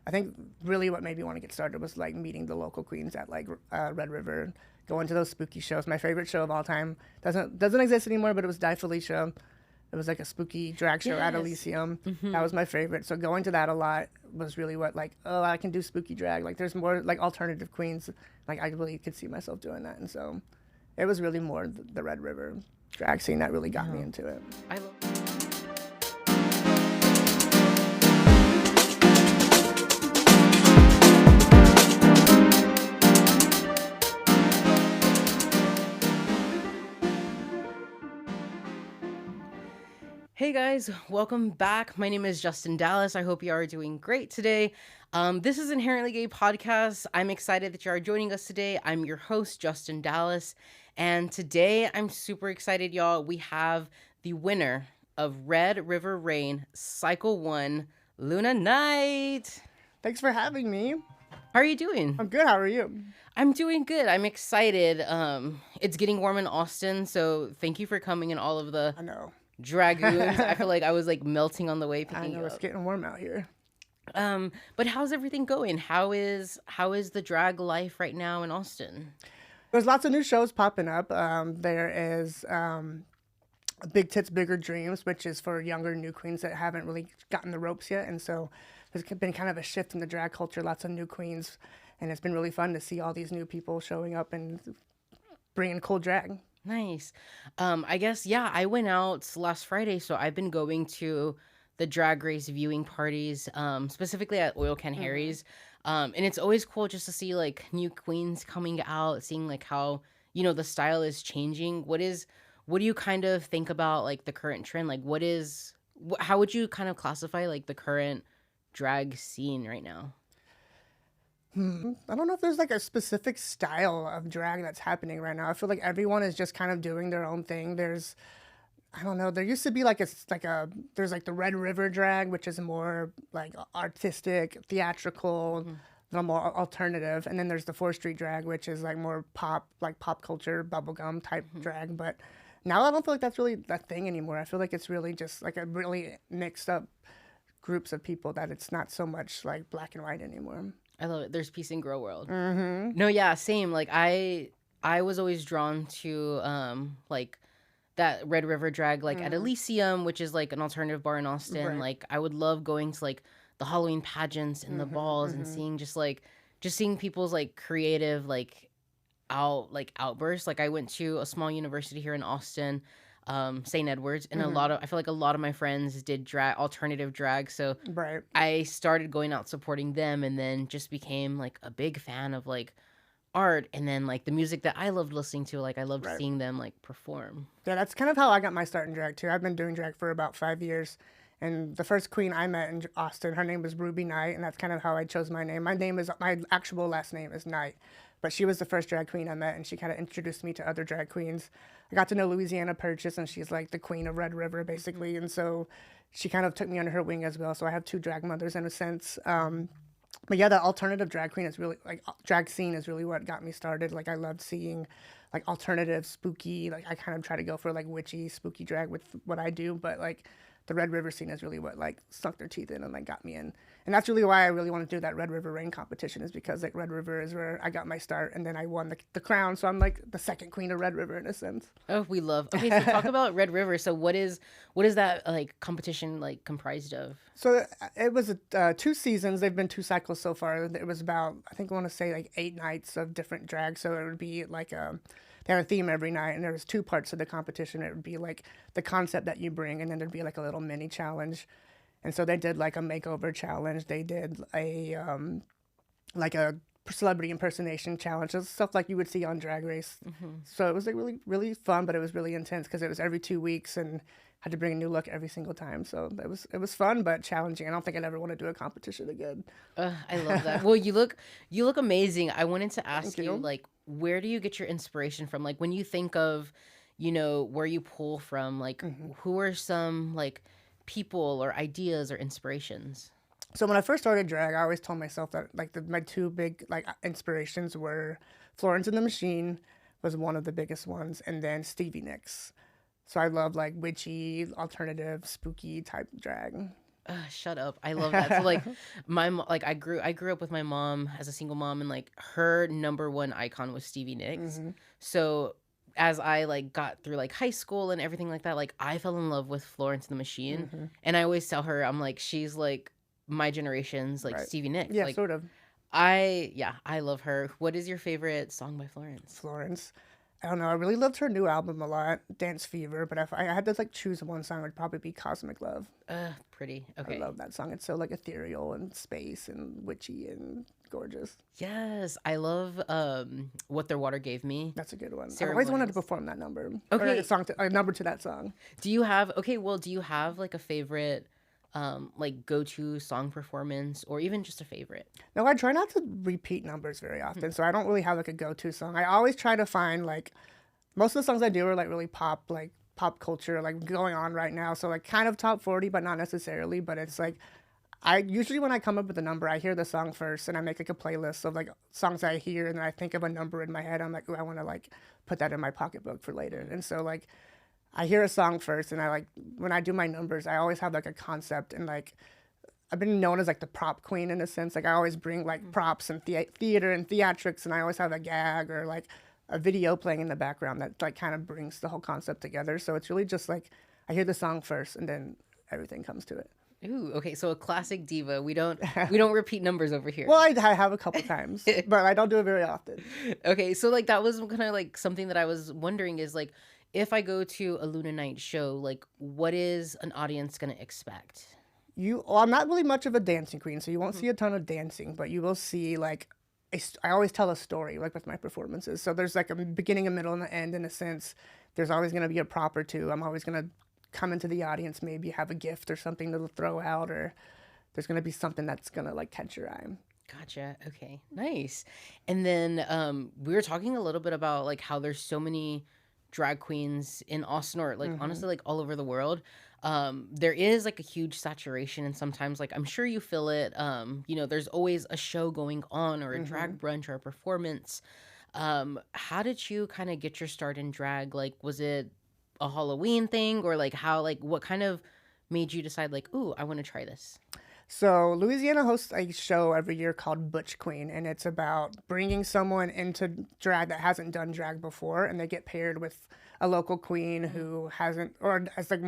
I think really what made me want to get started was like meeting the local queens at like Red River, going to those spooky shows. My favorite show of all time doesn't exist anymore, but it was Die Felicia. It was like a spooky drag show at Yes. Elysium. That Hmm. was my favorite. So going to that a lot was really what like, oh, I can do spooky drag. Like there's more like alternative queens. Like I really could see myself doing that. And so it was really more the Red River drag scene that really got me Yeah. into it. I love. Hey guys, welcome back. My name is Justin Dallas. I hope you are doing great today. This is Inherently Gay Podcast. I'm excited that you are joining us today. I'm your host, Justin Dallas. And today I'm super excited, y'all. We have the winner of Red River Rain Cycle 1, Luna Knight. Thanks for having me. How are you doing? I'm good. How are you? I'm doing good. I'm excited. It's getting warm in Austin, so thank you for coming in all of the I know. dragoons. I feel like I was like melting on the way I picking know you it's up. getting warm out here. But how's everything going? How is the drag life right now in Austin? There's lots of new shows popping up. There is Big Tits, Bigger Dreams, which is for younger new queens that haven't really gotten the ropes yet. And so there's been kind of a shift in the drag culture, lots of new queens. And it's been really fun to see all these new people showing up and bringing cool drag. Nice. I guess yeah, I went out last Friday, so I've been going to the Drag Race viewing parties, specifically at Oil Can Harry's. And it's always cool just to see like new queens coming out, seeing like how, the style is changing. What do you kind of think about like the current trend? Like how would you kind of classify like the current drag scene right now? I don't know if there's like a specific style of drag that's happening right now. I feel like everyone is just kind of doing their own thing. I don't know. There used to be there's like the Red River drag, which is more like artistic, theatrical, Mhm. a little more alternative, and then there's the 4th Street drag, which is like more pop, like pop culture, bubblegum type Mhm. drag. But now I don't feel like that's really that thing anymore. I feel like it's really just like a really mixed up groups of people that it's not so much like black and white anymore. I love it. There's peace in Grow World. Mm-hmm. No, yeah, same. Like I was always drawn to like that Red River drag like at Mm-hmm. Elysium, which is like an alternative bar in Austin. Right. Like I would love going to like the Halloween pageants and the Mm-hmm. balls and Mm-hmm. seeing just seeing people's like creative outbursts. Like I went to a small university here in Austin, St. Edwards, and Mm-hmm. I feel like a lot of my friends did alternative drag. So Right. I started going out supporting them and then just became like a big fan of like art and then like the music that I loved listening to. Like I loved Right. seeing them like perform. Yeah, that's kind of how I got my start in drag too. I've been doing drag for about 5 years, and the first queen I met in Austin, her name was Ruby Knight, and that's kind of how I chose my name. My actual last name is Knight, but she was the first drag queen I met, and she kind of introduced me to other drag queens. I got to know Louisiana Purchase, and she's like the queen of Red River basically, and so she kind of took me under her wing as well. So I have two drag mothers in a sense. But yeah, the alternative drag queen is really like drag scene is really what got me started. Like I loved seeing like alternative spooky. Like I kind of try to go for like witchy spooky drag with what I do, but like the Red River scene is really what like sunk their teeth in and like got me in. And that's really why I really want to do that Red River Rain competition is because like Red River is where I got my start and then I won the crown. So I'm like the second queen of Red River in a sense. Oh, we love. Okay, so talk about Red River. So what is that like competition like comprised of? So it was 2 seasons. They've been 2 cycles so far. It was about I think I want to say like 8 nights of different drag. So it would be like they had a theme every night, and there was 2 parts of the competition. It would be like the concept that you bring, and then there'd be like a little mini challenge. And so they did like a makeover challenge. They did a celebrity impersonation challenge, just stuff like you would see on Drag Race. Hmm. So it was like really really fun, but it was really intense because it was every 2 weeks and had to bring a new look every single time. So it was fun but challenging. I don't think I'd ever want to do a competition again. I love that. Well, you look amazing. I wanted to Thank ask you you. like where do you get your inspiration from? Like when you think of, where you pull from, like Hmm. who are some like people or ideas or inspirations? So when I first started drag, I always told myself that like my two big like inspirations were Florence and the Machine was one of the biggest ones, and then Stevie Nicks. So I love like witchy, alternative, spooky type drag. Shut up. I love that. So like like I grew up with my mom as a single mom, and like her number one icon was Stevie Nicks. Hmm. So as I like got through like high school and everything like that, like I fell in love with Florence and the Machine. Hmm. And I always tell her, I'm like, she's like my generation's like Right. Stevie Nicks. Yeah, Like sort of. I love her. What is your favorite song by Florence? Florence. I don't know. I really loved her new album a lot, Dance Fever. But if I had to like choose one song, it would probably be Cosmic Love. Pretty. I Okay. love that song. It's so like ethereal and space and witchy and gorgeous. Yes, I love What Their Water Gave Me. That's a good one. I've Sarah always wanted to Williams. perform that number. Or like Okay, a number to that song. do you have okay, well, do you have like a favorite like go-to song performance or even just a favorite? No, I try not to repeat numbers very often, so I don't really have like a go-to song. I always try to find like most of the songs I do are like really pop, like pop culture, like going on right now. So like kind of top 40, but not necessarily. But it's like I usually when I come up with a number, I hear the song first, and I make like a playlist of like songs I hear, and then I think of a number in my head. I'm like, ooh, I want to like put that in my pocketbook for later. And so like I hear a song first, and I like when I do my numbers, I always have like a concept, and like I've been known as like the prop queen in a sense. Like I always bring like props and theater and theatrics, and I always have a gag or like a video playing in the background that like kind of brings the whole concept together. So it's really just like I hear the song first, and then everything comes to it. Ooh, okay, so a classic diva. We don't repeat numbers over here. Well, I have a couple times, but I don't do it very often. Okay, so like that was kind of like something that I was wondering is like if I go to a Luna Night show, like what is an audience gonna expect? Well, I'm not really much of a dancing queen, so you won't see a ton of dancing, but you will see like I always tell a story like with my performances. So there's like a beginning, a middle, and an end in a sense. There's always going to be a prop or two. I'm always going to come into the audience, maybe have a gift or something to throw out, or there's going to be something that's going to like catch your eye. Gotcha. Okay. Nice. And then we were talking a little bit about like how there's so many drag queens in Austin or like honestly like all over the world. There is like a huge saturation and sometimes like I'm sure you feel it. There's always a show going on or a drag brunch or a performance. How did you kind of get your start in drag? Like was it a Halloween thing or like how like what kind of made you decide like, ooh, I want to try this? So Louisiana hosts a show every year called Butch Queen, and it's about bringing someone into drag that hasn't done drag before, and they get paired with a local queen who hasn't or has like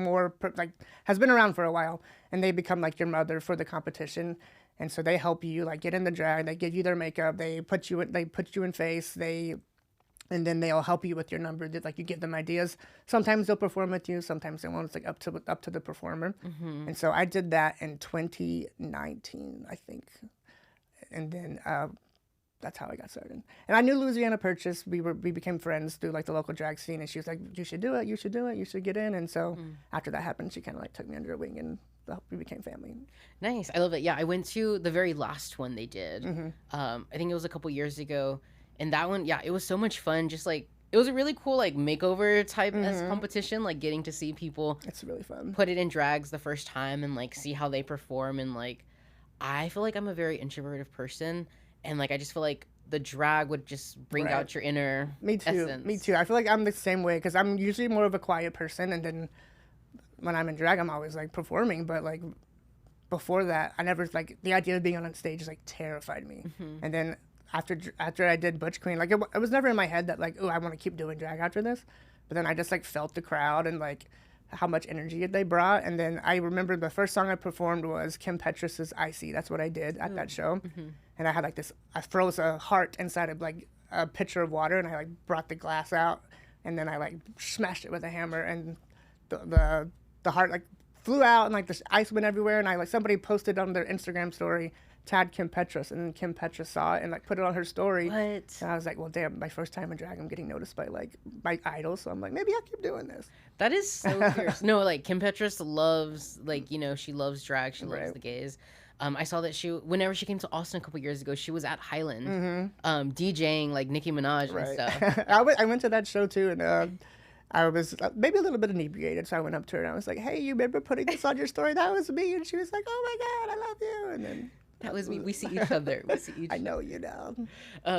like has been around for a while, and they become like your mother for the competition. And so they help you like get in the drag. They give you their makeup. They put you in face. And then they'll help you with your number. Like you give them ideas. Sometimes they'll perform with you. Sometimes they won't. It's like up to the performer. And so I did that in 2019, I think. And then that's how I got started. And I knew Louisiana Purchase. We became friends through like the local drag scene. And she was like, "You should do it. You should do it. You should get in." And so after that happened, she kind of like took me under her wing, and we became family. Nice. I love it. Yeah, I went to the very last one they did. I think it was a couple years ago. And that one, yeah, it was so much fun. Just like, it was a really cool, like, makeover type as competition. Like, getting to see people It's really fun. put it in drags the first time and, like, see how they perform. And, like, I feel like I'm a very introverted person. And, like, I just feel like the drag would just bring Right. out your inner Me too. essence. Me too. I feel like I'm the same way because I'm usually more of a quiet person, and then when I'm in drag, I'm always like performing. But like before that, I never like the idea of being on a stage like terrified me. And then after I did Butch Queen, like it was never in my head that like, oh, I want to keep doing drag after this. But then I just like felt the crowd and like how much energy they brought. And then I remember the first song I performed was Kim Petras's "Icy." That's what I did at that show. And I had like I froze a heart inside of like a pitcher of water, and I like brought the glass out, and then I like smashed it with a hammer, and the heart like flew out, and like this ice went everywhere. And I like somebody posted on their Instagram story, tagged Kim Petras, and then Kim Petras saw it and like put it on her story. What? And I was like, well, damn, my first time in drag, I'm getting noticed by like my idols. So I'm like, maybe I'll keep doing this. That is so fierce. No, like Kim Petras loves, like, she loves drag. She loves Right. the gays. I saw that whenever she came to Austin a couple years ago, she was at Highland, DJing like Nicki Minaj and stuff. I went to that show too, and I was maybe a little bit inebriated, so I went up to her and I was like, hey, you remember putting this on your story? That was me. And she was like, oh my God, I love you. And then That was me. We see each other. We see each I know you now.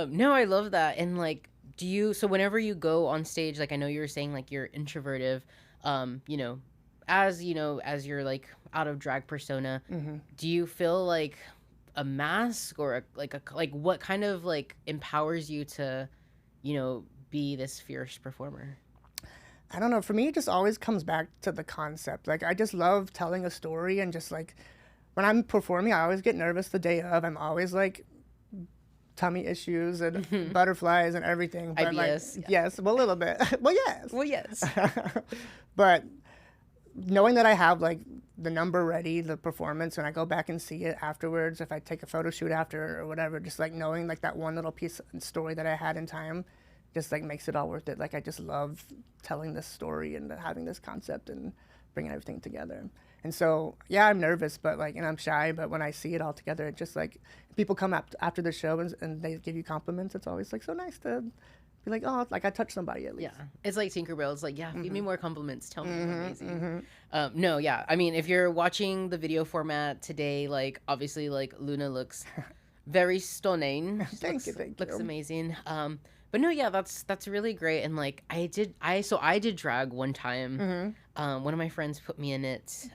No, I love that. And like, so whenever you go on stage, like I know you were saying like you're introverted, you know, as you know, as you're like out of drag persona, Hmm. do you feel like a mask or like what kind of like empowers you to, be this fierce performer? I don't know. For me, it just always comes back to the concept. Like, I just love telling a story, and just like when I'm performing, I always get nervous the day of. I'm always like tummy issues and butterflies and everything. But like, IBS. Yeah. yes, well, a little bit. Well, yes. Well, yes. But knowing that I have like the number ready, the performance, when I go back and see it afterwards, if I take a photo shoot after or whatever, just like knowing like that one little piece of story that I had in time, just like makes it all worth it. Like, I just love telling this story and having this concept and bringing everything together. And so, yeah, I'm nervous, but like, and I'm shy, but when I see it all together, it just like, people come up after the show and they give you compliments. It's always like so nice to be like, oh, like I touched somebody at least. Yeah, it's like Tinkerbell. It's like, yeah, give me more compliments. Tell me I'm amazing. Mm-hmm. No, yeah. I mean, if you're watching the video format today, like obviously, like Luna looks very stunning. Thank you, thank Looks you. amazing. But no, yeah, that's really great. And like I did drag one time. One of my friends put me in it.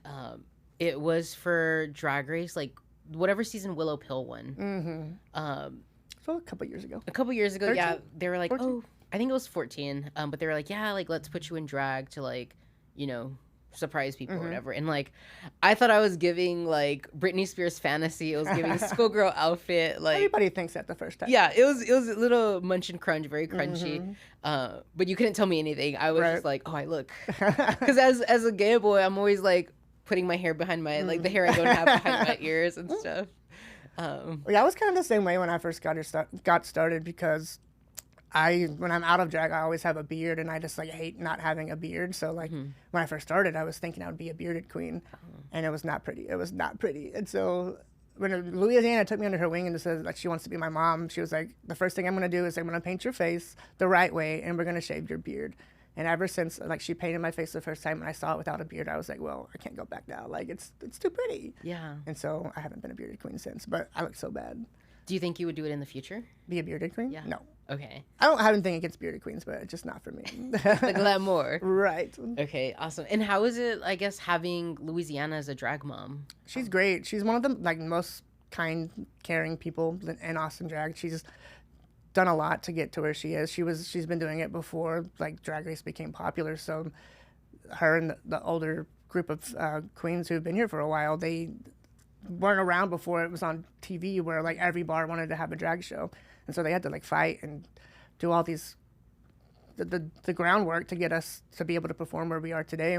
It was for Drag Race, like whatever season Willow Pill won. So a couple years ago. A couple years ago, yeah, 13? they were like, 14? oh, I think it was 14. But they were like, yeah, like let's put you in drag to like, surprise people or whatever. And like, I thought I was giving like Britney Spears fantasy. It was giving schoolgirl outfit. Like Everybody thinks that the first time. yeah, it was a little munch and crunch, very crunchy. But you couldn't tell me anything. I was just like, oh, I look, because as a gay boy, I'm always like putting my hair behind my like the hair I don't have behind my ears and stuff. Yeah, I was kind of the same way when I first got started, because when I'm out of drag, I always have a beard, and I just like hate not having a beard. So like when I first started, I was thinking I would be a bearded queen, and it was not pretty. It was not pretty. And so when Louisiana took me under her wing and said like she wants to be my mom, she was like, the first thing I'm gonna do is I'm gonna paint your face the right way, and we're gonna shave your beard. And ever since, like, she painted my face the first time and I saw it without a beard, I was like, well, I can't go back now. Like, it's too pretty. Yeah. And so I haven't been a bearded queen since, but I look so bad. Do you think you would do it in the future? Be a bearded queen? Yeah. No. Okay. I don't have anything against bearded queens, but it's just not for me. The glamour. Right. Okay, awesome. And how is it, I guess, having Louisiana as a drag mom? She's great. She's one of the, like, most kind, caring people in Austin drag. She's done a lot to get to where she is. She's been doing it before like Drag Race became popular. So her and the older group of queens who've been here for a while, they weren't around before it was on TV, where like every bar wanted to have a drag show, and so they had to like fight and do all these the groundwork to get us to be able to perform where we are today.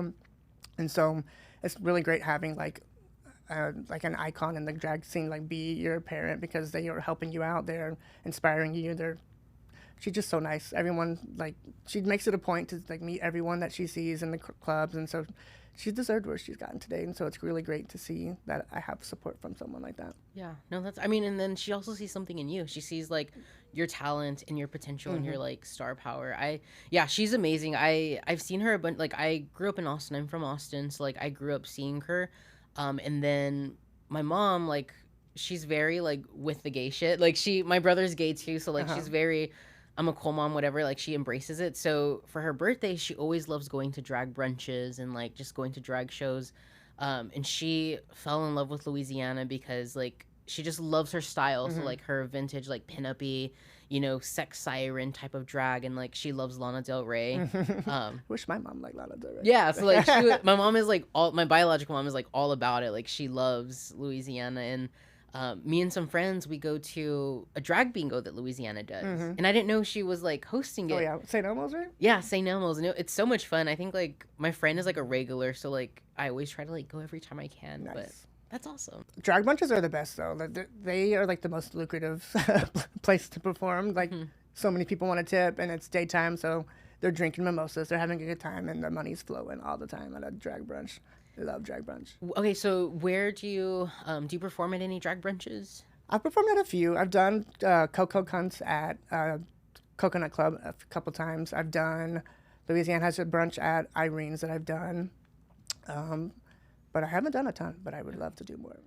And so it's really great having like an icon in the drag scene, like be your parent, because they are helping you out. They're inspiring you. She's just so nice. Everyone, like, she makes it a point to like meet everyone that she sees in the clubs, and so she's deserved where she's gotten today. And so it's really great to see that I have support from someone like that. Yeah, no, I mean, and then she also sees something in you. She sees like your talent and your potential and your like star power. She's amazing. I've seen her, but like I grew up in Austin. I'm from Austin, so like I grew up seeing her. And then my mom, like, she's very like with the gay shit. Like my brother's gay too, so like she's very, I'm a cool mom, whatever. Like she embraces it. So for her birthday, she always loves going to drag brunches and like just going to drag shows. And she fell in love with Louisiana because like she just loves her style. So like her vintage like pinup-y, sex siren type of drag, and like she loves Lana Del Rey. Wish my mom liked Lana Del Rey. Yeah, so like my mom is like my biological mom is like all about it. Like she loves Louisiana, and me and some friends, we go to a drag bingo that Louisiana does, and I didn't know she was like hosting it. Oh yeah, St. Elmo's, right? Yeah, St. Elmo's, and it's so much fun. I think like my friend is like a regular, so like I always try to like go every time I can. Nice. But that's awesome. Drag bunches are the best, though. They are like the most lucrative place to perform. Like so many people want to tip, and it's daytime, so they're drinking mimosas, they're having a good time, and the money's flowing all the time at a drag brunch. I love drag brunch. Okay, so where do you perform at any drag brunches? I've performed at a few. I've done Coco Cunts at Coconut Club a couple times. I've done Louisiana has a brunch at Irene's that I've done. But I haven't done a ton, but I would love to do more.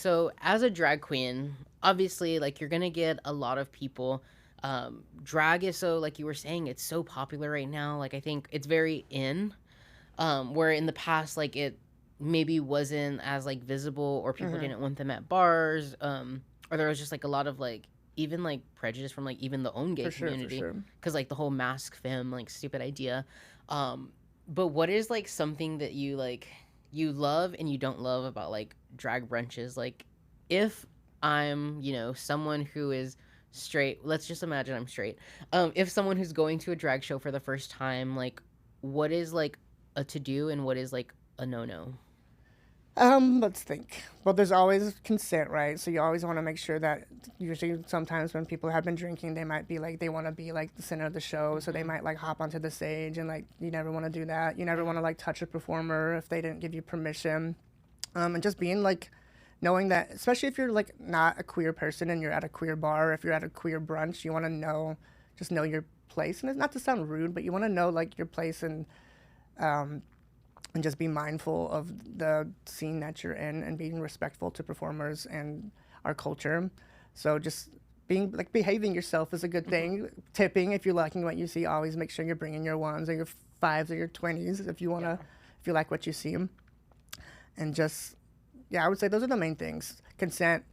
so as a drag queen, obviously, like you're gonna get a lot of people. Drag is so, like you were saying, it's so popular right now. Like I think it's very in. Where in the past, like it maybe wasn't as like visible, or people Hmm. didn't want them at bars, or there was just like a lot of like even like prejudice from like even the own gay For sure, for community, sure. because like the whole mask femme like stupid idea. Um, but what is like something that you like you love and you don't love about like drag brunches? Like if I'm, someone who is straight, let's just imagine I'm straight. If someone who's going to a drag show for the first time, like what is like a to do and what is like a no no? Let's think. Well, there's always consent, right? So you always want to make sure that usually sometimes when people have been drinking, they might be like, they want to be like the center of the show. So they Hmm. might like hop onto the stage and like, you never want to do that. You never want to like touch a performer if they didn't give you permission. And just being like, knowing that, especially if you're like not a queer person and you're at a queer bar, if you're at a queer brunch, you want to know, just know your place. And it's not to sound rude, but you want to know like your place and just be mindful of the scene that you're in and being respectful to performers and our culture. So just being like behaving yourself is a good Hmm. thing. Tipping, if you're liking what you see, always make sure you're bringing your ones or your fives or your 20s Yeah. if you like what you see. And just, yeah, I would say those are the main things: consent,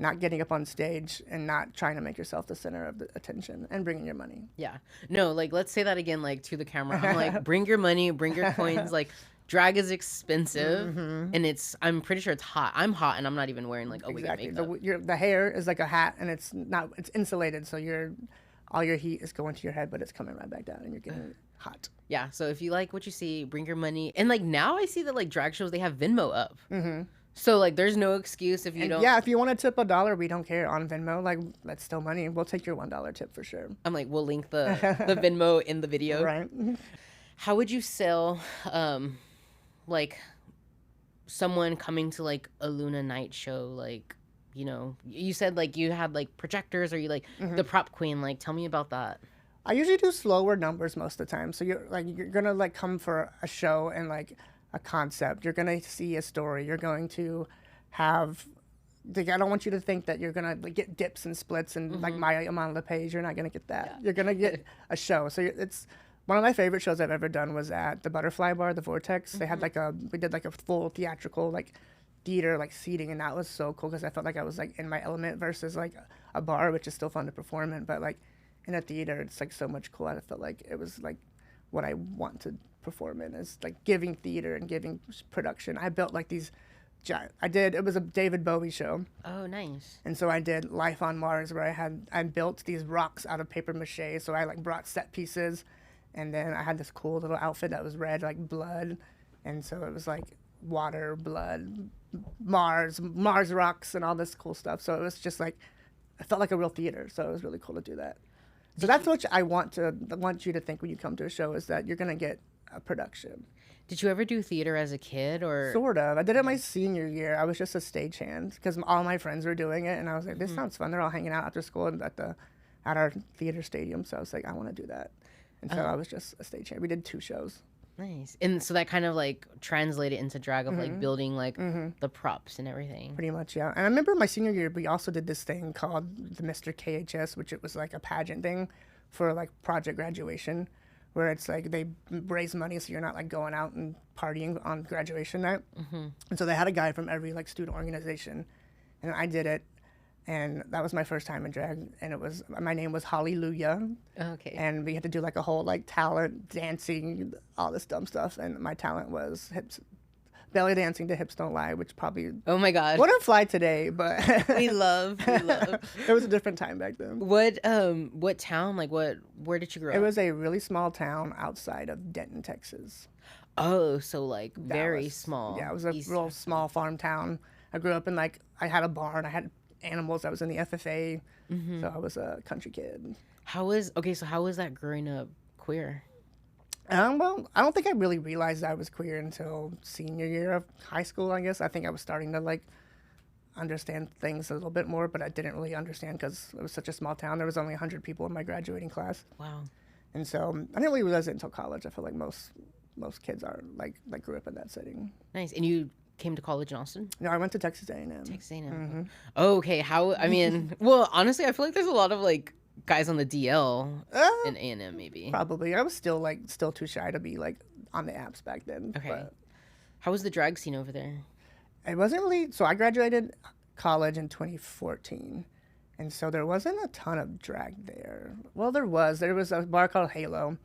not getting up on stage, and not trying to make yourself the center of the attention, and bringing your money. Yeah. No, like let's say that again, like to the camera. I'm like, bring your money, bring your coins. Like drag is expensive, Hmm. and I'm pretty sure it's hot. I'm hot and I'm not even wearing like a wig and Exactly. makeup. The hair is like a hat, and it's insulated, so all your heat is going to your head, but it's coming right back down, and you're getting hot. Yeah. So if you like what you see, bring your money. And like now I see that like drag shows, they have Venmo up. Hmm. So like there's no excuse if you And don't. yeah, if you want to tip $1, we don't care on Venmo. Like that's still money. We'll take your $1 tip for sure. I'm like, we'll link the Venmo in the video. Right. How would you sell like someone coming to like a Luna night show? Like, you said like you had like projectors, or you like Hmm. the prop queen. Like tell me about that. I usually do slower numbers most of the time. So you're gonna like come for a show and like a concept. You're gonna see a story. You're going to have. Like, I don't want you to think that you're gonna like, get dips and splits and like Hmm. my amount of the page. You're not gonna get that. Yeah. You're gonna get a show. So it's one of my favorite shows I've ever done was at the Butterfly Bar, the Vortex. They had Hmm. we did like a full theatrical like theater like seating, and that was so cool because I felt like I was like in my element versus like a bar, which is still fun to perform in, but like in a theater, it's like so much cool. I felt like it was like what I want to perform in is like giving theater and giving production. I built like these giant. It was a David Bowie show, Oh, nice. and so I did Life on Mars, where I built these rocks out of paper mache. So I like brought set pieces, and then I had this cool little outfit that was red, like blood, and so it was like water, blood, Mars rocks, and all this cool stuff. So it was just like I felt like a real theater. So it was really cool to do that. So Did that's you what I want you to think when you come to a show is that you're gonna get a production. did you ever do theater as a kid, or? Sort of. I did it my senior year. I was just a stagehand because all my friends were doing it, and I was like, "This Mhm. sounds fun." They're all hanging out after school at our theater stadium. So I was like, "I want to do that," and so I Oh, was just a stagehand. We did 2 shows. nice. And so that kind of like translated into drag of like Hmm. building like Hmm. the props and everything. Pretty much, yeah. And I remember my senior year, we also did this thing called the Mr. KHS, which it was like a pageant thing for like project graduation, where it's like they raise money so you're not like going out and partying on graduation night. Hmm. And so they had a guy from every like student organization, and I did it, and that was my first time in drag, and my name was Hallelujah, Okay. and we had to do like a whole like talent dancing, all this dumb stuff, and my talent was hips, belly dancing to Hips Don't Lie, which probably Oh my God. wouldn't fly today, but We love. it was a different time back then. What town? Like where did you grow It up? was a really small town outside of Denton, Texas. Oh, so like very Dallas. small. Yeah, it was a East real Texas. small farm town. I grew up in like I had a barn. I had animals. I was in the FFA, Hmm. so I was a country kid. So how was that growing up queer? Well, I don't think I really realized I was queer until senior year of high school. I guess I think I was starting to like understand things a little bit more, but I didn't really understand because it was such a small town. There was only 100 people in my graduating class, Wow. and so I didn't really realize it until college. I feel like most kids are like grew up in that setting. Nice. And you came to college in Austin? No, I went to Texas A&M. Texas A&M. Oh, okay. How? I mean, well, honestly, I feel like there's a lot of like guys on the DL in A&M, maybe. Probably. I was still too shy to be like on the apps back then. Okay. But How was the drag scene over there? it wasn't really. So I graduated college in 2014, and so there wasn't a ton of drag there. Well, there was. There was a bar called Halo.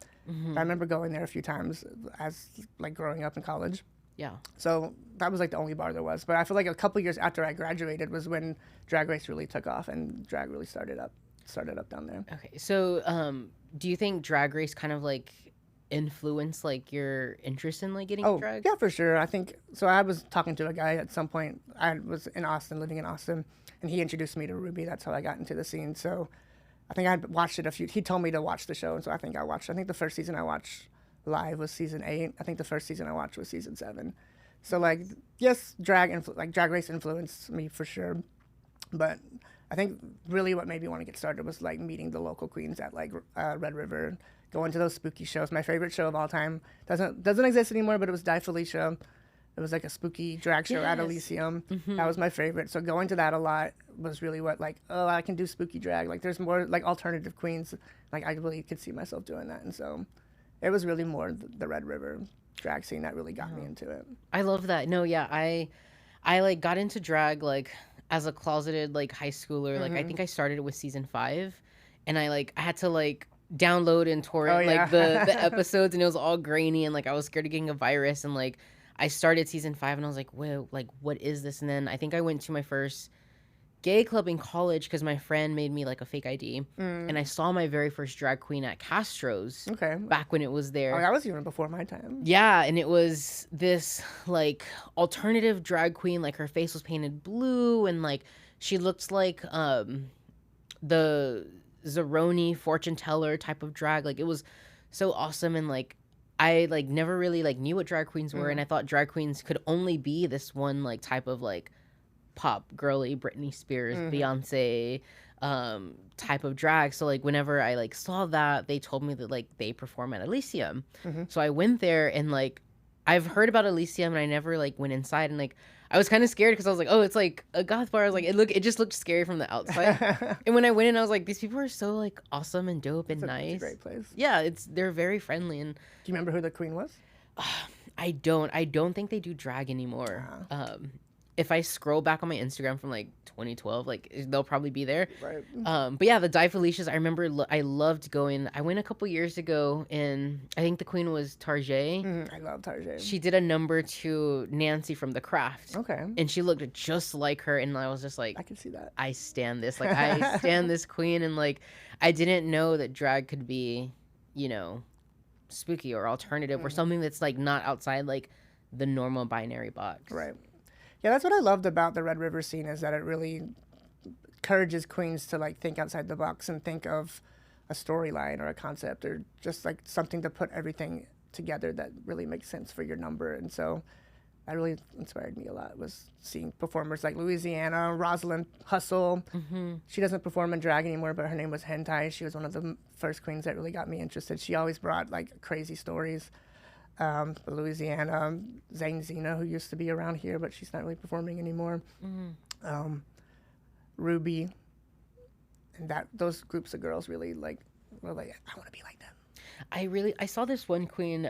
I remember going there a few times as like growing up in college. Yeah. So that was like the only bar there was. But I feel like a couple years after I graduated was when Drag Race really took off and drag really started up down there. Okay. So, do you think Drag Race kind of like influenced like your interest in like getting drag? Yeah, for sure. I think so. I was talking to a guy at some point. I was in Austin, living in Austin, and he introduced me to Ruby. That's how I got into the scene. So I think I watched it he told me to watch the show, and so I think the first season I watched live was season 8. I think the first season I watched was season 7. So like, yes, Drag Race influenced me for sure, but I think really what made me want to get started was like meeting the local queens at like Red River, going to those spooky shows. My favorite show of all time doesn't exist anymore, but it was Die Felicia. It was like a spooky drag show at Elysium. That was my favorite. So going to that a lot was really what like, oh, I can do spooky drag. Like there's more like alternative queens. Like I really could see myself doing that, and so it was really more the Red River drag scene that really got me into it. I love that. No, yeah, I like got into drag like as a closeted like high schooler. Like I think I started with season 5, and I had to like download and torrent like the episodes, and it was all grainy, and like I was scared of getting a virus, and like I started season 5 and I was like, whoa, like what is this? And then I think I went to my first gay club in college because my friend made me like a fake ID, and I saw my very first drag queen at Castro's. Okay. Back when it was there. Oh, that was even before my time. Yeah, and it was this like alternative drag queen. Like her face was painted blue, and like she looked like the Zeroni fortune teller type of drag. Like it was so awesome, and like I like never really like knew what drag queens were, and I thought drag queens could only be this one like type of like pop girly Britney Spears, Beyonce type of drag. So like whenever I like saw that, they told me that like they perform at Elysium. So I went there, and like I've heard about Elysium, and I never like went inside, and like I was kind of scared because I was like, oh, it's like a goth bar. I was like, it just looked scary from the outside. And when I went in, I was like, these people are so like awesome and dope and nice. It's a great place. Yeah, they're very friendly. And do you remember who the queen was? I don't think they do drag anymore. If I scroll back on my Instagram from like 2012, like they'll probably be there. Right. But yeah, the Die Felicias, I remember I loved going. I went a couple years ago, and I think the queen was Tarjay. I love Tarjay. She did a number to Nancy from The Craft. Okay. And she looked just like her, and I was just like, I can see that. I stand this. Like I stand this queen, and like I didn't know that drag could be, spooky or alternative or something that's like not outside like the normal binary box. Right. Yeah, that's what I loved about the Red River scene, is that it really encourages queens to like think outside the box and think of a storyline or a concept or just like something to put everything together that really makes sense for your number. And so that really inspired me a lot, was seeing performers like Louisiana, Rosalind Hustle. She doesn't perform in drag anymore, but her name was Hentai. She was one of the first queens that really got me interested. She always brought like crazy stories. Louisiana, Zane Zena, who used to be around here, but she's not really performing anymore. Ruby, and those groups of girls really were like, I want to be like them. I saw this one queen,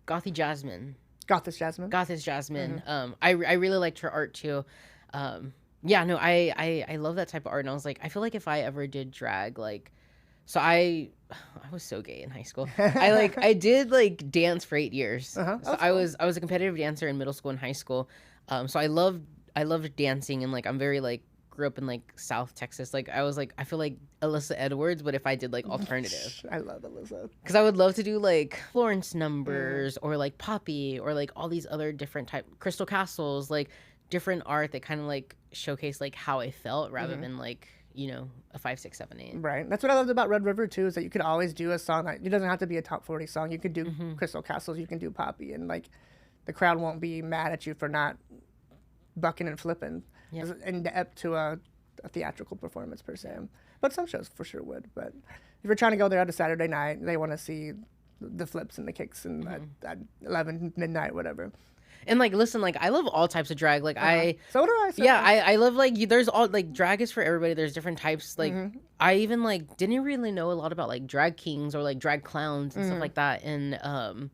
Gothy Jasmine. Gothis Jasmine. Gothis Jasmine. I really liked her art too. Yeah, no, I love that type of art, and I was like, I feel like if I ever did drag, like, so I was so gay in high school. I did like dance for 8 years. So I was a competitive dancer in middle school and high school. So I loved dancing, and like I'm very like grew up in like South Texas. Like I was like, I feel like Alyssa Edwards, but if I did like alternative. I love Alyssa. Because I would love to do like Florence numbers or like Poppy or like all these other different Crystal Castles, like different art that kind of like showcase like how I felt rather than like, a 5, 6, 7, 8. Right. That's what I loved about Red River too, is that you could always do a song that it doesn't have to be a top 40 song. You could do Crystal Castles, you can do Poppy, and like the crowd won't be mad at you for not bucking and flipping in depth to a theatrical performance per se. But some shows for sure would. But if you're trying to go there on a Saturday night, they want to see the flips and the kicks and at 11 midnight, whatever. And like, listen, like I love all types of drag. Like So do I. So yeah, I love like there's all like drag is for everybody. There's different types. Like I even like didn't really know a lot about like drag kings or like drag clowns and stuff like that. And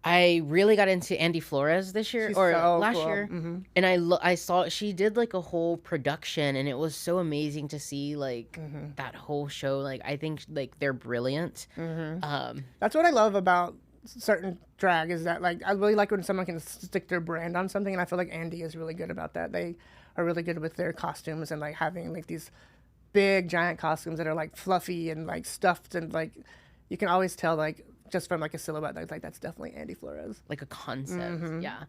I really got into Andy Flores this year She's or so last cool. year, and I saw she did like a whole production, and it was so amazing to see like that whole show. Like I think like they're brilliant. That's what I love about certain drag is that like I really like when someone can stick their brand on something, and I feel like Andy is really good about that. They are really good with their costumes and like having like these big giant costumes that are like fluffy and like stuffed, and like you can always tell like just from like a silhouette like that's definitely Andy Flores. Like a concept, yeah.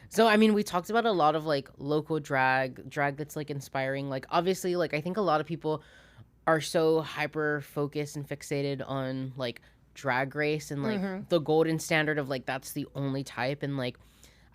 So I mean, we talked about a lot of like local drag that's like inspiring. Like obviously, like I think a lot of people are so hyper focused and fixated on like Drag Race and like the golden standard of like that's the only type. And like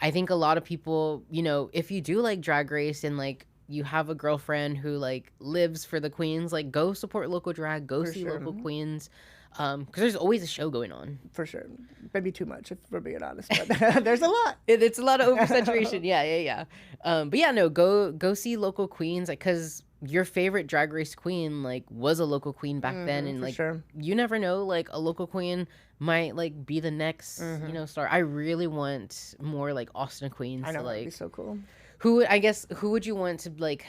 I think a lot of people, you know, if you do like Drag Race and like you have a girlfriend who like lives for the queens, like go support local drag, go see local queens. Because there's always a show going on. For sure. Maybe too much, if we're being honest, but there's a lot. It's a lot of oversaturation. Yeah. But yeah, no, go see local queens, like, because your favorite Drag Race queen, like, was a local queen back then. And, like, you never know, like, a local queen might, like, be the next, you know, star. I really want more, like, Austin queens. I know, to, like, that'd be so cool. Who would you want to, like,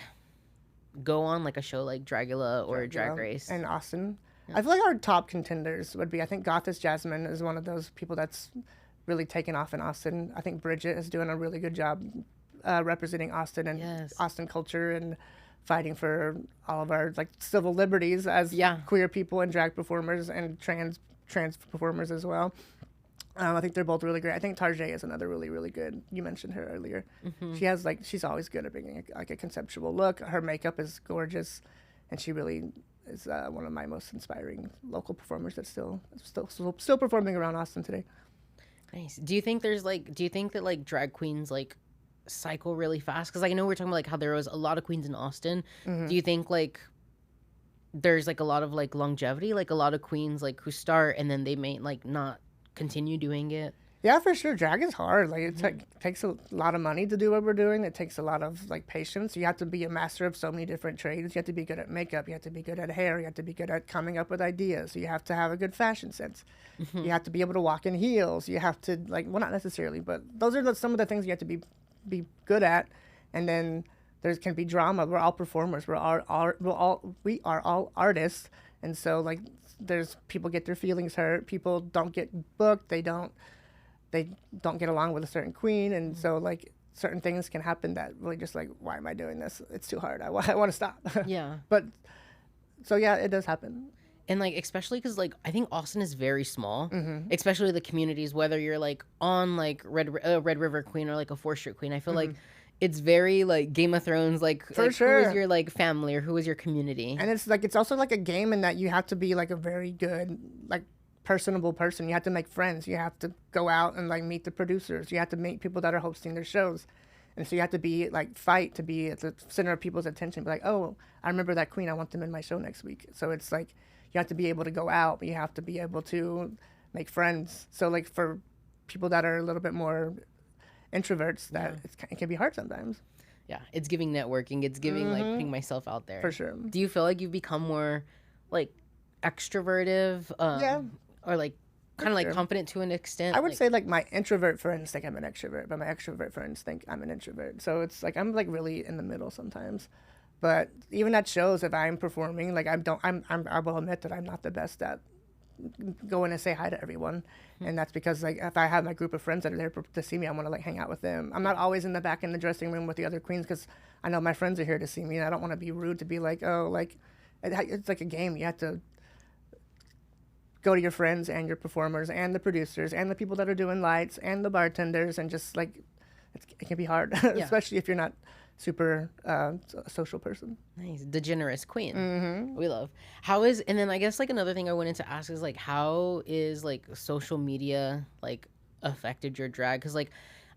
go on, like, a show like Dragula or Drag Race? And Austin. I feel like our top contenders would be, I think Goddess Jasmine is one of those people that's really taken off in Austin. I think Bridget is doing a really good job representing Austin and Austin culture and fighting for all of our like civil liberties as queer people and drag performers and trans performers as well. I think they're both really great. I think Tarjay is another really, really good. You mentioned her earlier. She has like, she's always good at bringing like a conceptual look. Her makeup is gorgeous, and she really is one of my most inspiring local performers that's still performing around Austin today. Nice. Do you think that like drag queens like cycle really fast? Because like, I know we're talking about like how there was a lot of queens in Austin. Do you think like there's like a lot of like longevity, like a lot of queens like who start and then they may like not continue doing it? Yeah, for sure. Drag is hard. Like it takes a lot of money to do what we're doing. It takes a lot of like patience. You have to be a master of so many different trades. You have to be good at makeup. You have to be good at hair. You have to be good at coming up with ideas. You have to have a good fashion sense. You have to be able to walk in heels. You have to like, well, not necessarily, but those are some of the things you have to be good at. And then there can be drama. We're all performers. We are all artists. And so like there's people get their feelings hurt. People don't get booked. They don't get along with a certain queen, and so like certain things can happen that really just like, why am I doing this? It's too hard. I want to stop. Yeah. But so yeah, it does happen. And like especially because like I think Austin is very small, especially the communities. Whether you're like on like Red River Queen or like a 4th Street Queen, I feel like it's very like Game of Thrones. Like, For sure. Who is your like family or who is your community? And it's like it's also like a game in that you have to be like a very good like personable person. You have to make friends. You have to go out and like meet the producers. You have to meet people that are hosting their shows. And so you have to be like fight to be at the center of people's attention. Be like, oh, I remember that queen. I want them in my show next week. So it's like you have to be able to go out, but you have to be able to make friends. So like for people that are a little bit more introverts, that it can be hard sometimes. Yeah, it's giving networking. It's giving like putting myself out there. For sure. Do you feel like you've become more like extrovertive? Or like kind of like confident to an extent? I would say like my introvert friends think I'm an extrovert, but my extrovert friends think I'm an introvert. So it's like I'm like really in the middle sometimes. But even at shows, if I'm performing, like I will admit that I'm not the best at going and say hi to everyone. And that's because like if I have my group of friends that are there to see me, I want to like hang out with them. I'm not always in the back in the dressing room with the other queens because I know my friends are here to see me, and I don't want to be rude to be like, oh, like it's like a game. You have to go to your friends and your performers and the producers and the people that are doing lights and the bartenders, and just like it can be hard, especially if you're not super a social person. Nice. The generous queen. We love. And then I guess like another thing I wanted to ask is like, how is like social media like affected your drag? Because like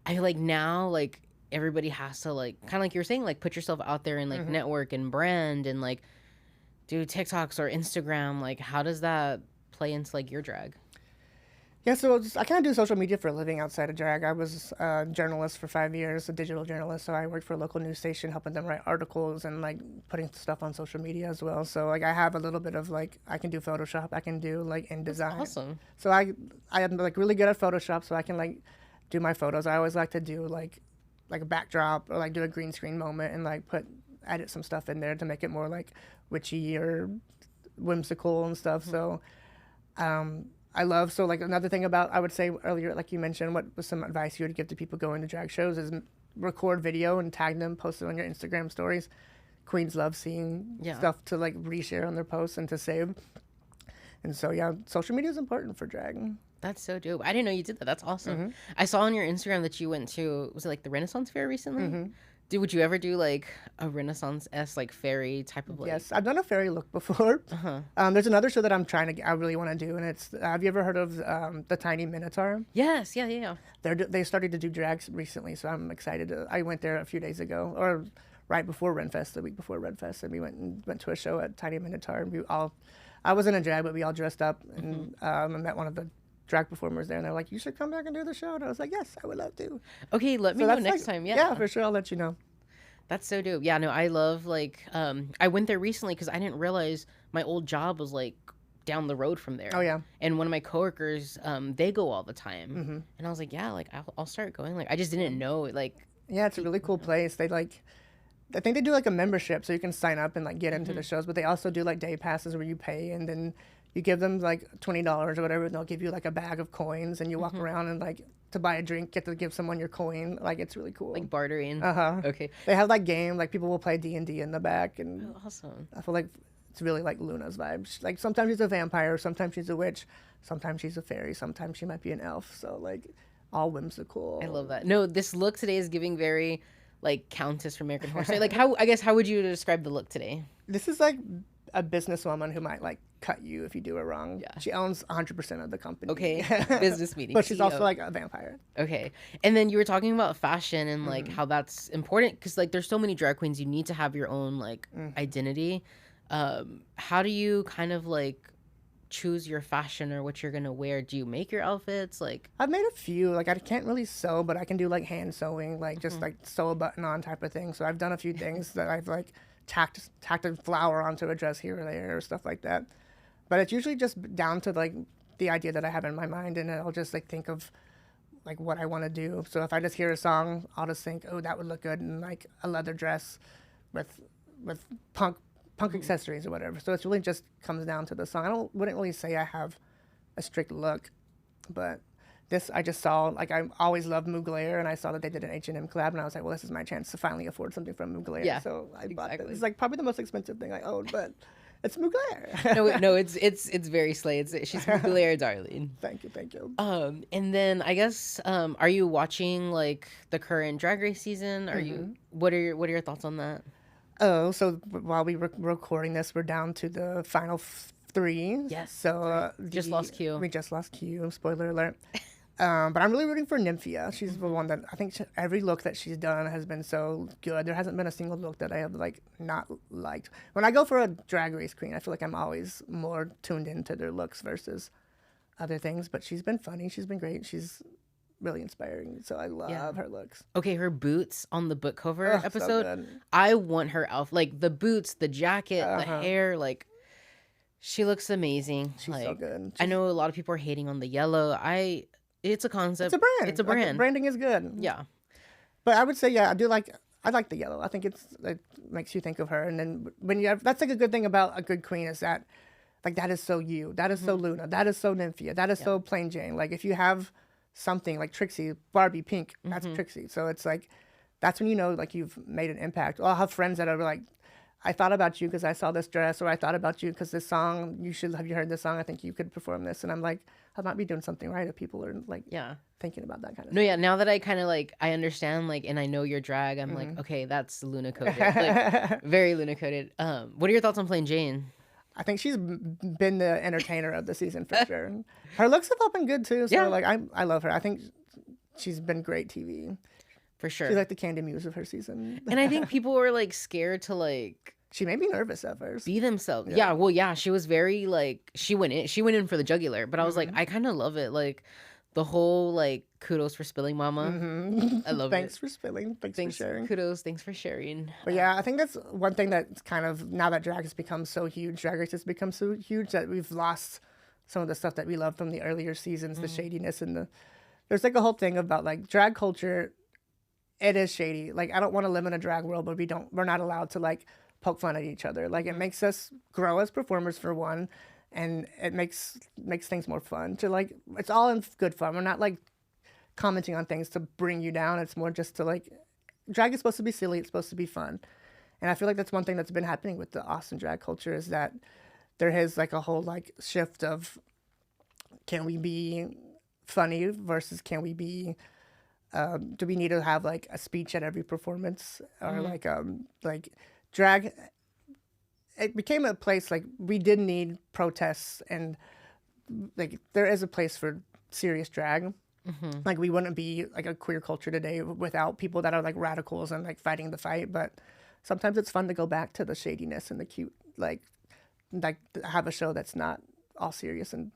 I feel like now like everybody has to like kind of like you were saying, like put yourself out there and like network and brand and like do TikToks or Instagram. Like how does that play into like your drag? Yeah, so I kind of do social media for a living outside of drag. I was a journalist for 5 years, a digital journalist. So I worked for a local news station, helping them write articles and like putting stuff on social media as well. So like I have a little bit of like I can do Photoshop, I can do like That's InDesign. awesome. So I am like really good at Photoshop, so I can like do my photos. I always like to do like a backdrop or like do a green screen moment and like edit some stuff in there to make it more like witchy or whimsical and stuff. So I love, so like another thing about, I would say earlier, like you mentioned, what was some advice you would give to people going to drag shows is record video and tag them, post it on your Instagram stories. Queens love seeing Yeah. stuff to like reshare on their posts and to save. And so, yeah, social media is important for drag. That's so dope. I didn't know you did that. That's awesome. Mm-hmm. I saw on your Instagram that you went to, was it like the Renaissance Fair recently? Mm-hmm. Would you ever do like a Renaissance-esque like fairy type of like? Yes, I've done a fairy look before. Uh-huh. There's another show that I really want to do, and it's, have you ever heard of the Tiny Minotaur? Yes, yeah. They started to do drags recently, so I'm excited. I went there a few days ago, or right before Renfest, the week before Renfest, and we went to a show at Tiny Minotaur. And I wasn't a drag, but we all dressed up and I met one of the drag performers there, and they're like, "You should come back and do the show." And I was like, "Yes, I would love to." Okay, let me know next time. Yeah, for sure, I'll let you know. That's so dope. Yeah, no, I love like I went there recently because I didn't realize my old job was like down the road from there. Oh yeah. And one of my coworkers, they go all the time, and I was like, yeah, like I'll start going. Like I just didn't know like. Yeah, it's a really cool place. They like, I think they do like a membership, so you can sign up and like get into the shows. But they also do like day passes where you pay and then you give them like $20 or whatever, and they'll give you like a bag of coins, and you walk around and like to buy a drink, get to give someone your coin. Like it's really cool. Like bartering. Okay. They have like like people will play D&D in the back, and Oh, awesome. I feel like it's really like Luna's vibes. Like sometimes she's a vampire, sometimes she's a witch, sometimes she's a fairy, sometimes she might be an elf. So like all whimsical. I love that. No, this look today is giving very like Countess from American Horror Story. Like how would you describe the look today? This is like a businesswoman who might like cut you if you do it wrong. Yeah. She owns 100% of the company. Okay. Business meeting. But she's also CEO. like a vampire. Okay. And then you were talking about fashion and like how that's important because like there's so many drag queens. You need to have your own like identity. How do you kind of like choose your fashion or what you're gonna wear? Do you make your outfits? Like I've made a few. Like I can't really sew, but I can do like hand sewing, like just like sew a button on type of thing. So I've done a few things that I've like tacked a flower onto a dress here or there or stuff like that. But it's usually just down to like the idea that I have in my mind, and I'll just like think of like what I want to do. So if I just hear a song, I'll just think, oh, that would look good in like a leather dress with punk accessories or whatever. So it's really just comes down to the song. Wouldn't really say I have a strict look, but this I just saw, like I always loved Mugler, and I saw that they did an H&M collab, and I was like, well, this is my chance to finally afford something from Mugler. Yeah, So I bought exactly. this. It's like probably the most expensive thing I own, but it's Mugler. no, it's very slay. She's Mugler, darling. Thank you. And then I guess are you watching like the current Drag Race season? Are you what are your thoughts on that? Oh, so while we were recording this, we're down to the final three. Yes. So Just lost Q. We just lost Q. Spoiler alert. But I'm really rooting for Nymphia. She's the one that I think every look that she's done has been so good. There hasn't been a single look that I have like not liked. When I go for a Drag Race queen, I feel like I'm always more tuned into their looks versus other things. But she's been funny. She's been great. She's really inspiring. So I love her looks. Okay, her boots on the book cover Oh, so episode. good. I want her outfit, like the boots, the jacket, the hair. Like she looks amazing. She's like, so good. I know a lot of people are hating on the yellow. It's a concept. It's a brand. It's a brand. Like, branding is good. Yeah. But I would say, yeah, I like the yellow. I think it makes you think of her. And then when you have, that's like a good thing about a good queen is that, like, that is so you. That is so Luna. That is so Nymphia. That is so plain Jane. Like, if you have something like Trixie, Barbie, Pink, that's Trixie. So it's like, that's when you know, like, you've made an impact. Or I'll have friends that are like, I thought about you because I saw this dress, or I thought about you because this song, have you heard this song? I think you could perform this. And I'm like, I might be doing something right if people are like thinking about that kind of No, yeah. Now that I kind of like, I understand, like, and I know your drag, I'm like, okay, that's Luna coded. Like, very Luna coded. What are your thoughts on Plain Jane? I think she's been the entertainer of the season for sure. Her looks have all been good too. So like I love her. I think she's been great TV. For sure. She's like the Candy Muse of her season. And I think people were like scared to like She made me nervous at first. Be themselves. Yeah. Yeah, well, yeah, she was very like she went in for the jugular, but I was like, Mm-hmm. I kind of love it. Like the whole like kudos for spilling mama. I Mm-hmm. love it. Thanks for spilling. Thanks for Thanks, sharing. kudos, thanks for sharing. But yeah, I think that's one thing that's kind of, now that drag has become so huge, Drag Race has become so huge that we've lost some of the stuff that we loved from the earlier seasons, the shadiness and there's like a whole thing about like drag culture. It is shady. Like, I don't want to live in a drag world, but we're not allowed to like poke fun at each other. Like, it makes us grow as performers for one, and it makes things more fun to like, it's all in good fun. We're not like commenting on things to bring you down. It's more just to like, drag is supposed to be silly. It's supposed to be fun. And I feel like that's one thing that's been happening with the Austin drag culture is that there is like a whole like shift of, can we be funny versus can we be, do we need to have like a speech at every performance or like drag, it became a place like we did need protests, and like there is a place for serious drag. Like, we wouldn't be like a queer culture today without people that are like radicals and like fighting the fight. But sometimes it's fun to go back to the shadiness and the cute, like have a show that's not all serious and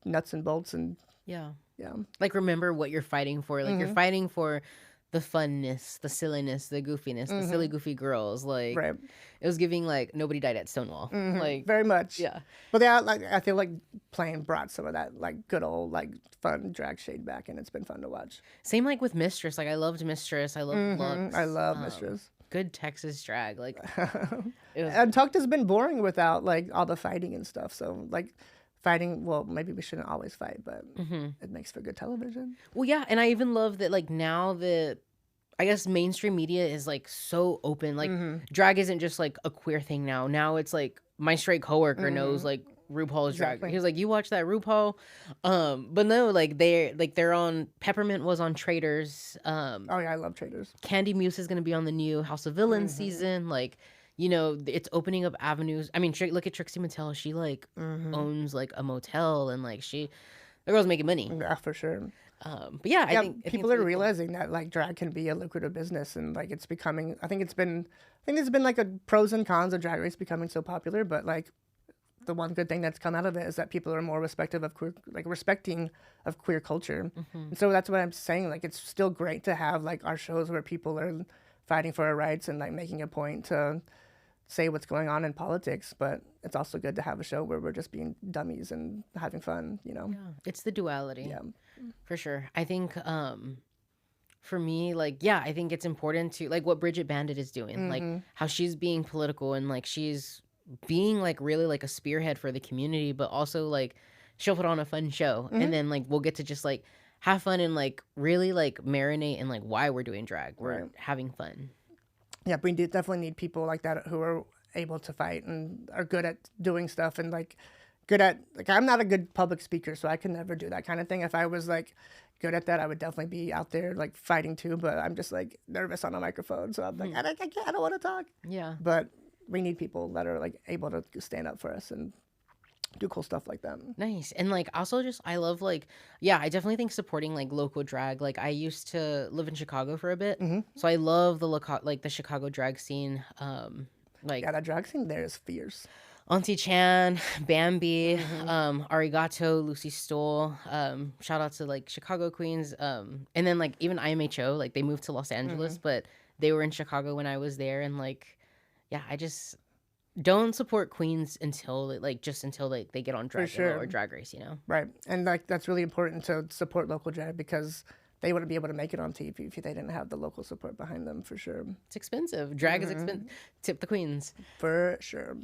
nuts and bolts. And Yeah. yeah, Like remember what you're fighting for. Like you're fighting for the funness, the silliness, the goofiness, the silly goofy girls. Like right. it was giving like nobody died at Stonewall. Like Very much. yeah. But yeah, like I feel like playing brought some of that like good old like fun drag shade back, and it's been fun to watch. Same like with Mistress. Like I loved Mistress. I loved Lux. I love Mistress. Good Texas drag. Like it was And Tucked has been boring without like all the fighting and stuff. So like fighting, well, maybe we shouldn't always fight, but it makes for good television. well, yeah, and I even love that like now that I guess mainstream media is like so open. Like drag isn't just like a queer thing now. Now it's like my straight coworker knows like RuPaul's drag. Exactly. He was like, "You watch that RuPaul?" But no, like they're on Peppermint was on Traitors. Oh yeah, I love Traders. Candy Muse is gonna be on the new House of Villains season. Like, you know, it's opening up avenues. I mean, look at Trixie Mattel. She like owns like a motel, and like the girl's making money. Yeah, for sure. But yeah, Yeah, I think people it's are really cool. realizing that like drag can be a lucrative business, and like it's becoming. I think there's been like a pros and cons of Drag Race becoming so popular, but like the one good thing that's come out of it is that people are more respective of queer, like respecting of queer culture. And so that's what I'm saying. Like, it's still great to have like our shows where people are fighting for our rights and like making a point to say what's going on in politics, but it's also good to have a show where we're just being dummies and having fun, you know? Yeah, it's the duality. Yeah. For sure. I think for me, like, yeah, I think it's important to like what Bridget Bandit is doing, like how she's being political and like she's being like really like a spearhead for the community, but also like she'll put on a fun show and then like we'll get to just like have fun and like really like marinate in like why we're doing drag. We're having fun. Yeah, we definitely need people like that who are able to fight and are good at doing stuff and like good at, like, I'm not a good public speaker, so I could never do that kind of thing. If I was like good at that, I would definitely be out there like fighting too, but I'm just like nervous on a microphone, so I'm like, I can't, I don't want to talk. Yeah. But we need people that are like able to stand up for us and do cool stuff like that. Nice. And like also just I love like yeah, I definitely think supporting like local drag. Like I used to live in Chicago for a bit. So I love the like the Chicago drag scene. Like Yeah, that drag scene there is fierce. Auntie Chan, Bambi, Arigato, Lucy Stoll. Shout out to like Chicago queens. And then like even IMHO, like they moved to Los Angeles, but they were in Chicago when I was there. And like, yeah, I just don't support queens until like just until like they get on Dragula sure. or Drag Race, you know? Right. And like that's really important to support local drag because they wouldn't be able to make it on TV if they didn't have the local support behind them, for sure. It's expensive. Drag is expensive. Tip the queens. For sure.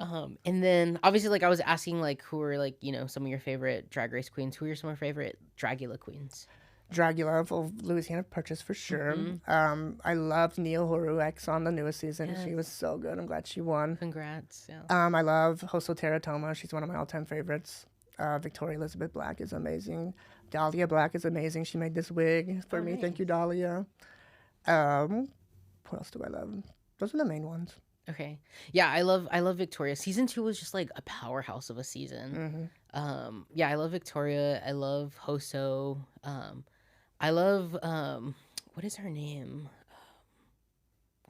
And then obviously like I was asking like who are like, you know, some of your favorite Drag Race queens. Who are some of your favorite Dragula queens? Dragula of Louisiana Purchase for sure. I loved Neil Horuex on the newest season. She was so good. I'm glad she won. Congrats. Yeah. I love Hoso Teratoma. She's one of my all-time favorites. Victoria Elizabeth Black is amazing. Dahlia Black is amazing. She made this wig for me. nice. Thank you, Dahlia. What else do I love? Those are the main ones. Okay. Yeah, I love Victoria. Season 2 was just like a powerhouse of a season. Yeah, I love Victoria. I love Hoso. I love what is her name?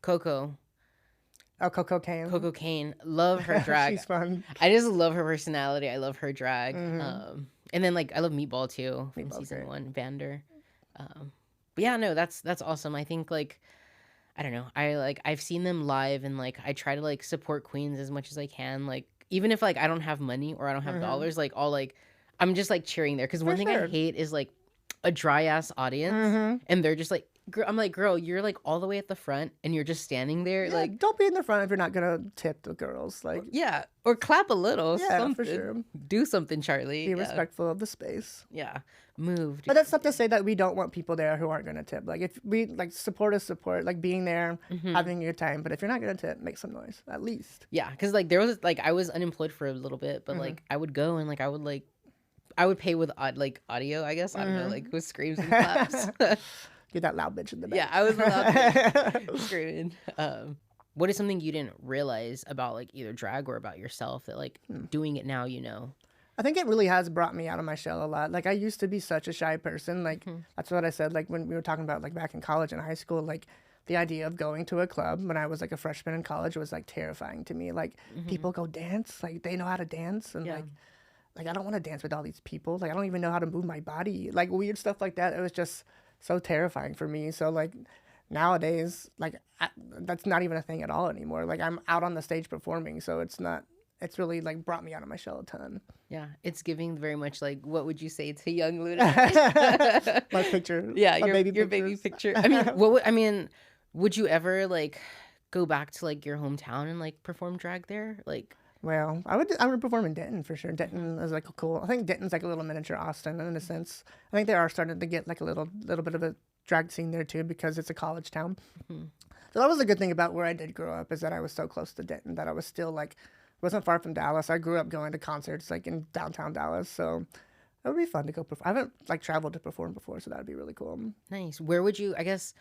Coco. Oh, Coco Kane. Coco Kane. Love her drag. She's fun. I just love her personality. I love her drag. Mm-hmm. And then like I love Meatball too from Meatball's season great. 1, Vander. But yeah, no, that's awesome. I think like I don't know. I've seen them live and like I try to like support queens as much as I can. Like even if like I don't have money or I don't have Mm-hmm. dollars, like I'll like I'm just like cheering there because For one thing I sure. hate is like a dry ass audience Mm-hmm. and they're just like I'm like, girl, you're like all the way at the front and you're just standing there Yeah, like don't be in the front if you're not gonna tip the girls. Like, yeah, or clap a little, yeah, something. for sure. Do something, Charlie. Be Yeah. respectful of the space. Yeah. Move. But that's not to say that we don't want people there who aren't gonna tip. Like, if we like support is support, like being there, Mhm. having a good time. But if you're not gonna tip, make some noise at least. Yeah, because like there was like I was unemployed for a little bit, but like I would go and like I would pay with audio, I guess. I don't know, like with screams and claps. Get that loud bitch in the back. Yeah, I was allowed to screaming. What is something you didn't realize about like either drag or about yourself that like doing it now, you know? I think it really has brought me out of my shell a lot. Like, I used to be such a shy person. Like, that's what I said. Like, when we were talking about like back in college and high school, like the idea of going to a club when I was like a freshman in college was like terrifying to me. Like, people go dance, like they know how to dance, and Yeah. like I don't want to dance with all these people. Like, I don't even know how to move my body. Like, weird stuff like that. It was just so terrifying for me. So like nowadays, like that's not even a thing at all anymore. Like, I'm out on the stage performing, so it's not. It's really like brought me out of my shell a ton. Yeah, it's giving very much like what would you say to young Luna? My picture. Yeah, my your baby pictures. picture. I mean, what would I mean? Would you ever like go back to like your hometown and like perform drag there? Like, Well, I would perform in Denton for sure. Denton is like a cool. I think Denton's like a little miniature Austin in a sense. I think they are starting to get like a little bit of a drag scene there too because it's a college town. So that was a good thing about where I did grow up is that I was so close to Denton that I was still like wasn't far from Dallas. I grew up going to concerts like in downtown Dallas, so it would be fun to go perform. I haven't like traveled to perform before, so that would be really cool. nice. Where would you? I guess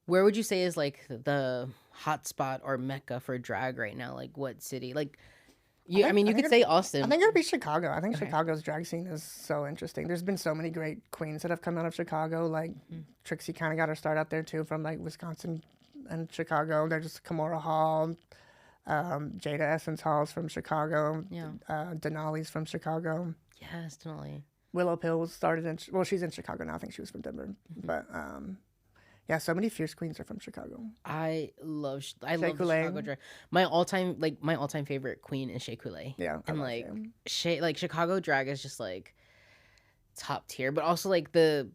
where would you say is like the hot spot or mecca for drag right now? Like what city? Like you? I mean, you think could say I Austin. think it would be Chicago. I think Okay. Chicago's drag scene is so interesting. There's been so many great queens that have come out of Chicago. Like Trixie kind of got her start out there too, from like Wisconsin and Chicago. There's Kimora Hall, Jada Essence Hall's from Chicago. Yeah. Denali's from Chicago. Yes, definitely. Willow Pill started in well, she's in Chicago now. I think she was from Denver, but yeah, so many fierce queens are from Chicago. I love Shea the Coulee. Chicago drag. My all time favorite queen is Shea Coulee. Yeah, I And love like Shea. Chicago drag is just like top tier, but also like the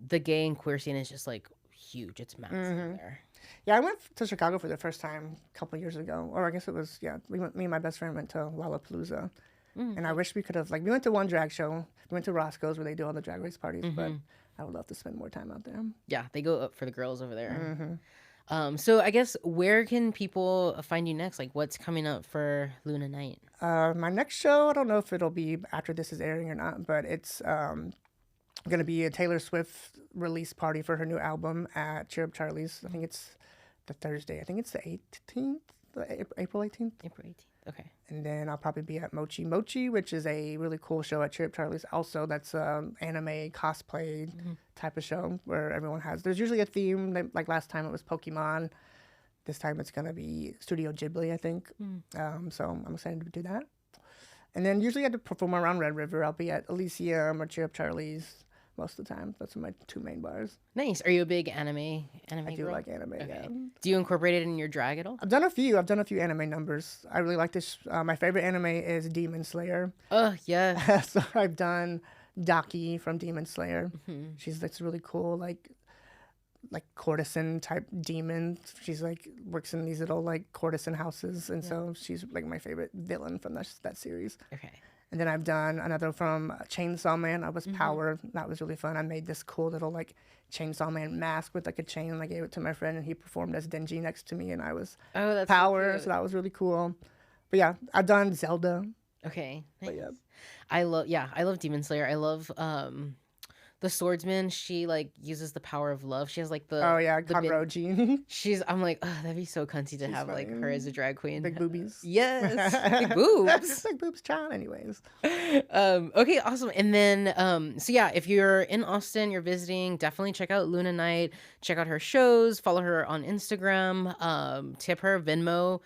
gay and queer scene is just like huge. It's massive there. Yeah, I went to Chicago for the first time a couple years ago, or I guess it was me and my best friend went to Lollapalooza, and I wish we could have like we went to one drag show. We went to Roscoe's where they do all the drag race parties, but I would love to spend more time out there. Yeah, they go up for the girls over there. Mm-hmm. So I guess where can people find you next? Like what's coming up for Luna Night? My next show, I don't know if it'll be after this is airing or not, but it's gonna be a Taylor Swift release party for her new album at Cheer Up Charlie's. I think it's the Thursday. I think it's the 18th, April 18th. April 18th. Okay. And then I'll probably be at Mochi Mochi, which is a really cool show at Cheer Up Charlie's. Also, that's anime cosplay type of show where everyone has. There's usually a theme. Like last time it was Pokemon. This time it's gonna be Studio Ghibli, I think. So I'm excited to do that. And then usually I have to perform around Red River. I'll be at Elysium or Cheer Up Charlie's most of the time. That's my two main bars. Nice. Are you a big anime I do girl? like anime. Okay. Yeah. Do you incorporate it in your drag at all? I've done a few. I've done a few anime numbers. I really like this. My favorite anime is Demon Slayer. Oh yeah. So I've done Daki from Demon Slayer. She's this really cool, like courtesan type demon. She's like works in these little like courtesan houses, and so she's like my favorite villain from that series. Okay. And then I've done another from Chainsaw Man. I was Power. That was really fun. I made this cool little like Chainsaw Man mask with like a chain, and I gave it to my friend, and he performed as Denji next to me, and I was Oh, that's so Power. cute. So that was really cool. But yeah, I've done Zelda. Okay. Nice. yeah. I love Demon Slayer. I love the swordsman, she like uses the power of love. She has like Oh yeah, the big, Conroe Jean. I'm like, oh, that'd be so cunty to She's have like her as a funny. drag queen. Big boobies. Yes, big boobs. Big boobs, child. Anyways. Okay, awesome. And then so yeah, if you're in Austin, you're visiting, definitely check out Luna Knight, check out her shows, follow her on Instagram, tip her Venmo.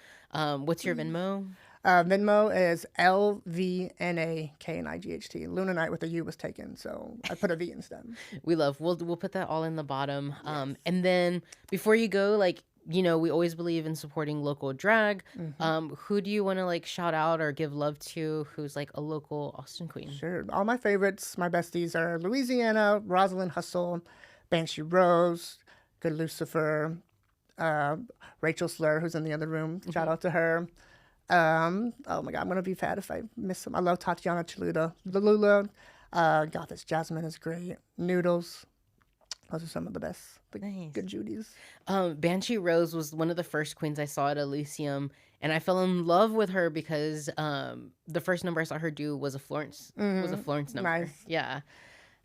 What's your Venmo? Venmo is LVNAKNIGHT. Luna Knight with a U was taken, so I put a V instead. We'll put that all in the bottom. And then before you go, like, you know, we always believe in supporting local drag. Who do you want to like shout out or give love to who's like a local Austin queen? Sure. All my favorites, my besties are Louisiana, Rosalind Hustle, Banshee Rose, Good Lucifer, Rachel Slur, who's in the other room. Shout out to her. Oh my God, I'm gonna be fat if I miss them. I love Tatiana Chaluda, Lalula, Gothis Jasmine is great. Noodles, those are some of the best. The Nice. good Judies. Banshee Rose was one of the first queens I saw at Elysium, and I fell in love with her because the first number I saw her do was a Florence number. Nice. Yeah.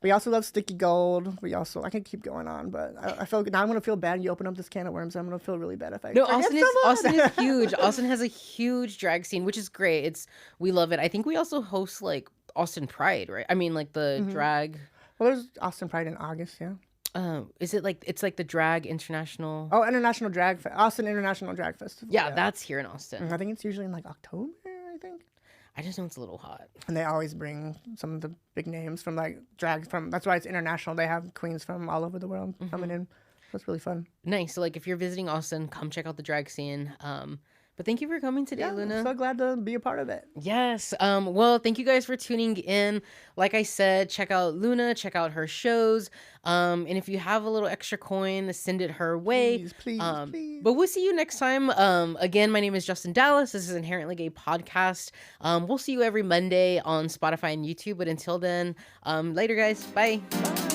We also love Sticky Gold. I can keep going on, but I feel now I'm gonna feel bad. You open up this can of worms, I'm gonna feel really bad if I No, forget Austin someone. is huge. Austin has a huge drag scene, which is great. We love it. I think we also host like Austin Pride, right? I mean, like the drag. Well, there's Austin Pride in August, yeah. Is it like it's like the drag international? Oh, Austin International Drag Festival. Yeah, that's here in Austin. I think it's usually in like October, I think. I just know it's a little hot. And they always bring some of the big names from like drag from. That's why it's international. They have queens from all over the world coming in. That's really fun. Nice. So like if you're visiting Austin, come check out the drag scene. But thank you for coming today, Yeah, Luna. I'm so glad to be a part of it. Yes. Well, thank you guys for tuning in. Like I said, check out Luna, check out her shows. And if you have a little extra coin, send it her way. Please. But we'll see you next time. Again, my name is Justin Dallas. This is Inherently Gay Podcast. We'll see you every Monday on Spotify and YouTube. But until then, later, guys. Bye. Bye.